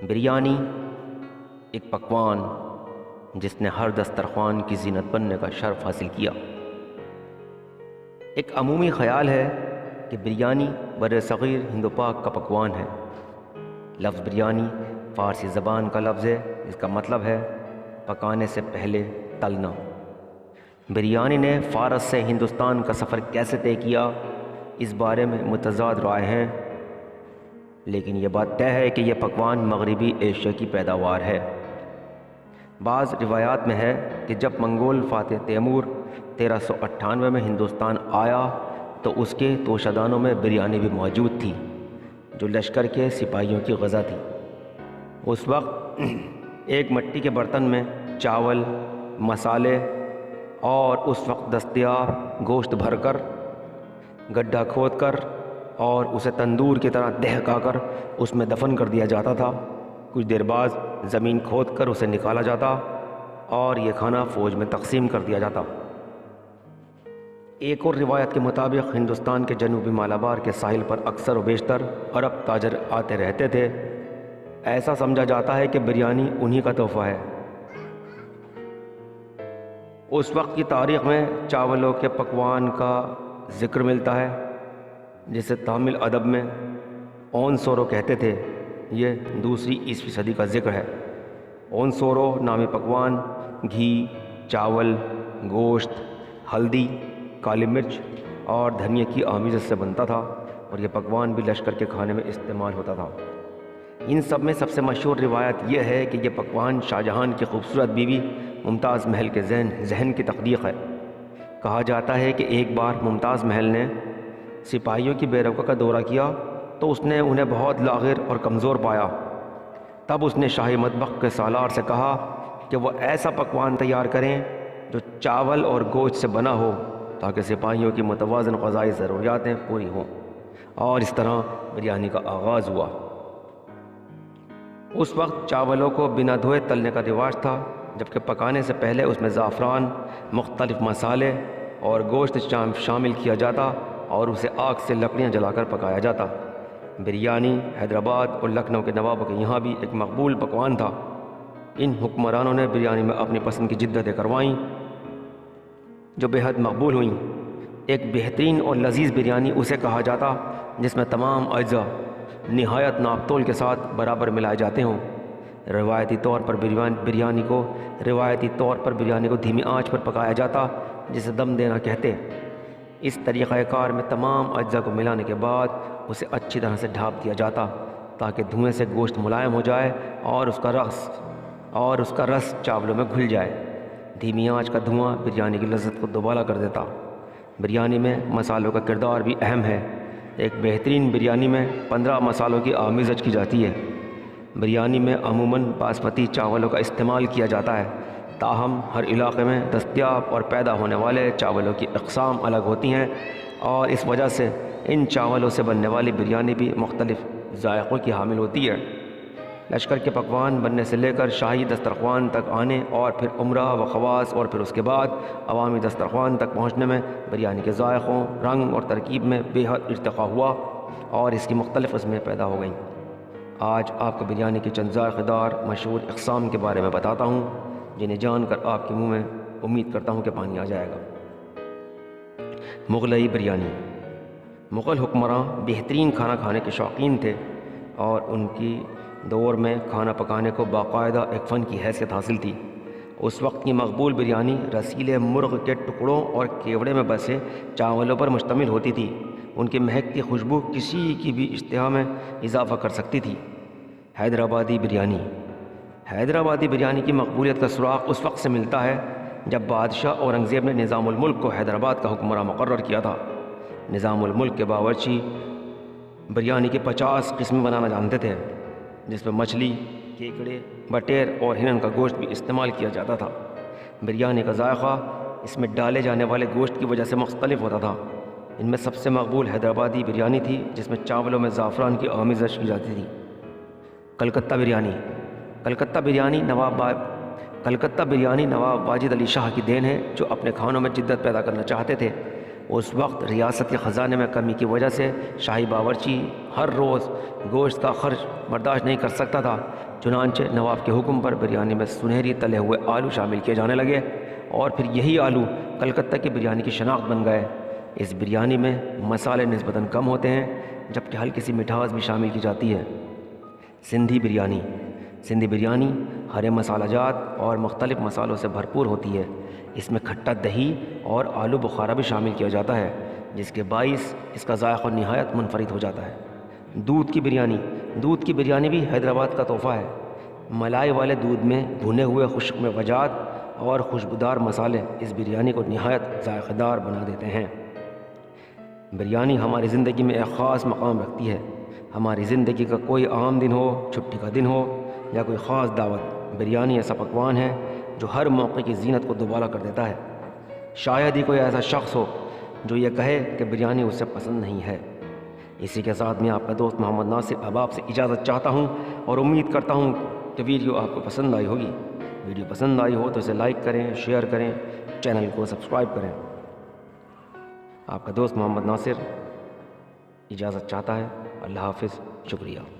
بریانی ایک پکوان جس نے ہر دسترخوان کی زینت بننے کا شرف حاصل کیا۔ ایک عمومی خیال ہے کہ بریانی بر صغیر ہند و پاک کا پکوان ہے۔ لفظ بریانی فارسی زبان کا لفظ ہے جس کا مطلب ہے پکانے سے پہلے تلنا۔ بریانی نے فارس سے ہندوستان کا سفر کیسے طے کیا، اس بارے میں متضاد رائے ہیں، لیکن یہ بات طے ہے کہ یہ پکوان مغربی ایشیا کی پیداوار ہے۔ بعض روایات میں ہے کہ جب منگول فاتح تیمور 1398 میں ہندوستان آیا تو اس کے توشہدانوں میں بریانی بھی موجود تھی جو لشکر کے سپاہیوں کی غذا تھی۔ اس وقت ایک مٹی کے برتن میں چاول، مسالے اور اس وقت دستیاب گوشت بھر کر، گڈھا کھود کر اور اسے تندور کی طرح دہکا کر اس میں دفن کر دیا جاتا تھا۔ کچھ دیر بعد زمین کھود کر اسے نکالا جاتا اور یہ کھانا فوج میں تقسیم کر دیا جاتا۔ ایک اور روایت کے مطابق ہندوستان کے جنوبی مالابار کے ساحل پر اکثر و بیشتر عرب تاجر آتے رہتے تھے۔ ایسا سمجھا جاتا ہے کہ بریانی انہی کا تحفہ ہے۔ اس وقت کی تاریخ میں چاولوں کے پکوان کا ذکر ملتا ہے جسے تامل ادب میں اون سورو کہتے تھے۔ یہ دوسری عیسوی صدی کا ذکر ہے۔ اون سورو نامی پکوان گھی، چاول، گوشت، ہلدی، کالی مرچ اور دھنیا کی آمیزش سے بنتا تھا اور یہ پکوان بھی لشکر کے کھانے میں استعمال ہوتا تھا۔ ان سب میں سب سے مشہور روایت یہ ہے کہ یہ پکوان شاہ جہان کی خوبصورت بیوی ممتاز محل کے ذہن کی تخلیق ہے۔ کہا جاتا ہے کہ ایک بار ممتاز محل نے سپاہیوں کی بیرقعہ کا دورہ کیا تو اس نے انہیں بہت لاغر اور کمزور پایا۔ تب اس نے شاہی مطبخ کے سالار سے کہا کہ وہ ایسا پکوان تیار کریں جو چاول اور گوشت سے بنا ہو تاکہ سپاہیوں کی متوازن غذائی ضروریاتیں پوری ہوں، اور اس طرح بریانی کا آغاز ہوا۔ اس وقت چاولوں کو بنا دھوئے تلنے کا رواج تھا، جبکہ پکانے سے پہلے اس میں زعفران، مختلف مسالے اور گوشت شامل کیا جاتا اور اسے آگ سے لکڑیاں جلا کر پکایا جاتا۔ بریانی حیدرآباد اور لکھنؤ کے نوابوں کے یہاں بھی ایک مقبول پکوان تھا۔ ان حکمرانوں نے بریانی میں اپنی پسند کی جدتیں کروائیں جو بے حد مقبول ہوئیں۔ ایک بہترین اور لذیذ بریانی اسے کہا جاتا جس میں تمام اجزاء نہایت ناپ تول کے ساتھ برابر ملائے جاتے ہوں۔ روایتی طور پر بریانی کو دھیمی آنچ پر پکایا جاتا جسے دم دینا کہتے۔ اس طریقہ کار میں تمام اجزاء کو ملانے کے بعد اسے اچھی طرح سے ڈھانپ دیا جاتا تاکہ دھوئیں سے گوشت ملائم ہو جائے اور اس کا رس چاولوں میں گھل جائے۔ دھیمی آنچ کا دھواں بریانی کی لذت کو دوبالا کر دیتا۔ بریانی میں مسالوں کا کردار بھی اہم ہے۔ ایک بہترین بریانی میں 15 مسالوں کی آمیزش کی جاتی ہے۔ بریانی میں عموماً باسمتی چاولوں کا استعمال کیا جاتا ہے، تاہم ہر علاقے میں دستیاب اور پیدا ہونے والے چاولوں کی اقسام الگ ہوتی ہیں اور اس وجہ سے ان چاولوں سے بننے والی بریانی بھی مختلف ذائقوں کی حامل ہوتی ہے۔ لشکر کے پکوان بننے سے لے کر شاہی دسترخوان تک آنے اور پھر عمرہ و خواص اور پھر اس کے بعد عوامی دسترخوان تک پہنچنے میں بریانی کے ذائقوں، رنگ اور ترکیب میں بے حد ارتقاء ہوا اور اس کی مختلف قسمیں پیدا ہو گئیں۔ آج آپ کو بریانی کی چند ذائقہ دار مشہور اقسام کے بارے میں بتاتا ہوں جنہیں جان کر آپ کے منہ میں امید کرتا ہوں کہ پانی آ جائے گا۔ مغلئی بریانی۔ مغل حکمراں بہترین کھانا کھانے کے شوقین تھے اور ان کی دور میں کھانا پکانے کو باقاعدہ ایک فن کی حیثیت حاصل تھی۔ اس وقت کی مقبول بریانی رسیلے مرغ کے ٹکڑوں اور کیوڑے میں بسے چاولوں پر مشتمل ہوتی تھی۔ ان کی مہکتی خوشبو کسی کی بھی اشتہا میں اضافہ کر سکتی تھی۔ حیدرآبادی بریانی۔ حیدرآبادی بریانی کی مقبولیت کا سراغ اس وقت سے ملتا ہے جب بادشاہ اورنگزیب نے نظام الملک کو حیدرآباد کا حکمراں مقرر کیا تھا۔ نظام الملک کے باورچی بریانی کی 50 قسمیں بنانا جانتے تھے، جس میں مچھلی، کیکڑے، بٹیر اور ہرن کا گوشت بھی استعمال کیا جاتا تھا۔ بریانی کا ذائقہ اس میں ڈالے جانے والے گوشت کی وجہ سے مختلف ہوتا تھا۔ ان میں سب سے مقبول حیدرآبادی بریانی تھی جس میں چاولوں میں زعفران کی آمیزش کی جاتی تھی۔ کلکتہ بریانی۔ کلکتہ بریانی نواب واجد علی شاہ کی دین ہے جو اپنے کھانوں میں جدت پیدا کرنا چاہتے تھے۔ اس وقت ریاست کے خزانے میں کمی کی وجہ سے شاہی باورچی ہر روز گوشت کا خرچ برداشت نہیں کر سکتا تھا، چنانچہ نواب کے حکم پر بریانی میں سنہری تلے ہوئے آلو شامل کیے جانے لگے اور پھر یہی آلو کلکتہ کی بریانی کی شناخت بن گئے۔ اس بریانی میں مسالے نسبتاً کم ہوتے ہیں جبکہ ہلکی سی مٹھاس بھی شامل کی جاتی ہے۔ سندھی بریانی ہرے مسالہ جات اور مختلف مسالوں سے بھرپور ہوتی ہے۔ اس میں کھٹا دہی اور آلو بخارا بھی شامل کیا جاتا ہے جس کے باعث اس کا ذائقہ نہایت منفرد ہو جاتا ہے۔ دودھ کی بریانی بھی حیدرآباد کا تحفہ ہے۔ ملائی والے دودھ میں بھنے ہوئے خشک میوجات اور خوشبودار مسالے اس بریانی کو نہایت ذائقہ دار بنا دیتے ہیں۔ بریانی ہماری زندگی میں ایک خاص مقام رکھتی ہے۔ ہماری زندگی کا کوئی عام دن ہو، چھٹی کا دن ہو یا کوئی خاص دعوت، بریانی ایسا پکوان ہے جو ہر موقع کی زینت کو دوبالا کر دیتا ہے۔ شاید ہی کوئی ایسا شخص ہو جو یہ کہے کہ بریانی اسے پسند نہیں ہے۔ اسی کے ساتھ میں آپ کا دوست محمد ناصر اب آپ سے اجازت چاہتا ہوں اور امید کرتا ہوں کہ ویڈیو آپ کو پسند آئی ہوگی۔ ویڈیو پسند آئی ہو تو اسے لائک کریں، شیئر کریں، چینل کو سبسکرائب کریں۔ آپ کا دوست محمد ناصر اجازت چاہتا ہے۔ اللہ حافظ، شکریہ۔